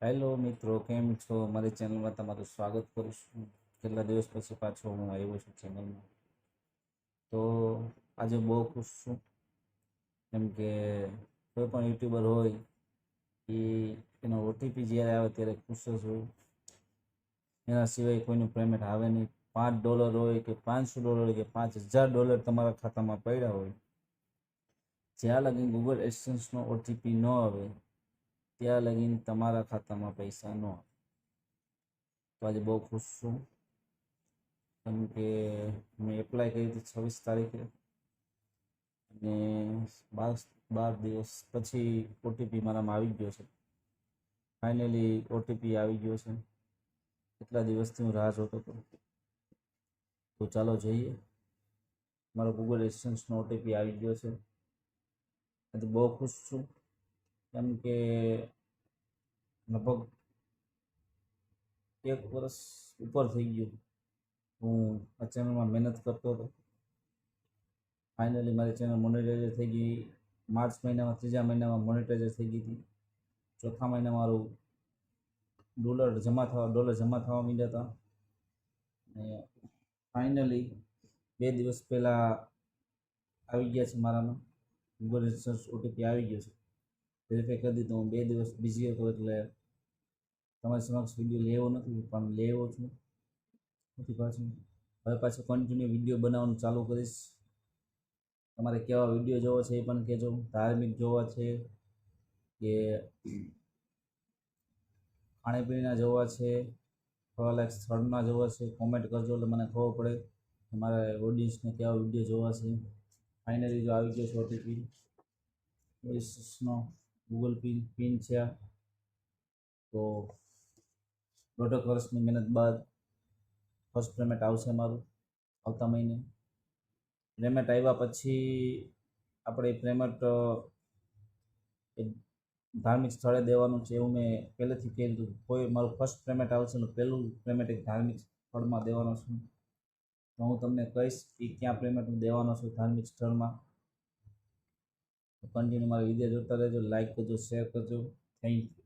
Hello મિત્રો, કેમ છો? મારી ચેનલમાં તમારું સ્વાગત કરું છું. કેટલા દિવસ પછી પાછો હું આવ્યો છું ચેનલમાં. તો આજે બહુ ખુશ છું, કેમ કે કોઈ પણ યુટ્યુબર હોય એ એનો ઓટીપી જ્યારે આવે ત્યારે ખુશ જ હોય. એના સિવાય કોઈનું પેમેન્ટ આવે નહીં. $5 હોય કે $500 હોય કે $5000 તમારા ખાતામાં પડ્યા હોય, જ્યાં લગી ગૂગલ એડસેન્સનો ઓટીપી ન આવે ત્યાં લગીને તમારા ખાતામાં પૈસા ન આવે. તો આજે બહુ ખુશ છું, કેમ કે મેં એપ્લાય કરી હતી 26 તારીખે અને 12 દિવસ પછી ઓટીપી મારામાં આવી ગયો છે. ફાઇનલી ઓટીપી આવી ગયો છે. કેટલા દિવસથી હું રાહ જોતો હતો. તો ચાલો જોઈએ. મારો ગૂગલ એડસેન્સનો ઓટીપી આવી ગયો છે. તો બહુ ખુશ છું, કેમ કે લગભગ 1 વર્ષ ઉપર થઈ ગયું હું આ ચેનલમાં મહેનત કરતો હતો. ફાઇનલી મારી ચેનલ મોનેટાઈઝર થઈ ગઈ. માર્ચ મહિનામાં, ત્રીજા મહિનામાં મોનેટાઈઝર થઈ ગઈ હતી. ચોથા મહિનામાં મારું ડોલર જમા થવા માંડ્યા હતા. અને ફાઇનલી 2 દિવસ પહેલાં આવી ગયા છે મારામાં ગૂગલ એડસેન્સ ઓટીપી આવી ગયો છે. વેરીફાઈ કરી દીધું. હું 2 દિવસ બિઝી હતો એટલે તમારી સમક્ષ વિડીયો લેવો નથી, પણ લેવો છું પાછું. હવે પાછું કન્ટિન્યુ વિડીયો બનાવવાનું ચાલુ કરીશ. તમારે કેવા વિડીયો જોવો છે એ પણ કહેજો. ધાર્મિક જોવા છે કે ખાણીપીણીના જોવા છે, ફરવાલાયક સ્થળના જોવા છે, કોમેન્ટ કરજો એટલે મને ખબર પડે કે મારા ઓડિયન્સને કેવા વિડીયો જોવા છે. ફાઇનલી જો આવી ગયો છે ઓટીપી. ઓએસએસનો ગૂગલ પિન છે. તો 1.5 વર્ષની મહેનત બાદ ફર્સ્ટ પેમેન્ટ આવશે મારું આવતા મહિને. પેમેન્ટ આવ્યા પછી આપણે પેમેન્ટ ધાર્મિક સ્થળે દેવાનું છે એવું મેં પહેલેથી કહી દીધું. કોઈ મારું ફર્સ્ટ પેમેન્ટ આવશે ને પહેલું પેમેન્ટ એક ધાર્મિક સ્થળમાં દેવાનો છું. તો હું તમને કહીશ કે ક્યાં પેમેન્ટ હું દેવાનો છું ધાર્મિક સ્થળમાં. કન્ટિન્યુ મારા વિડીયો જોતા રહેજો, લાઈક કરજો, શેર કરજો. Thank you.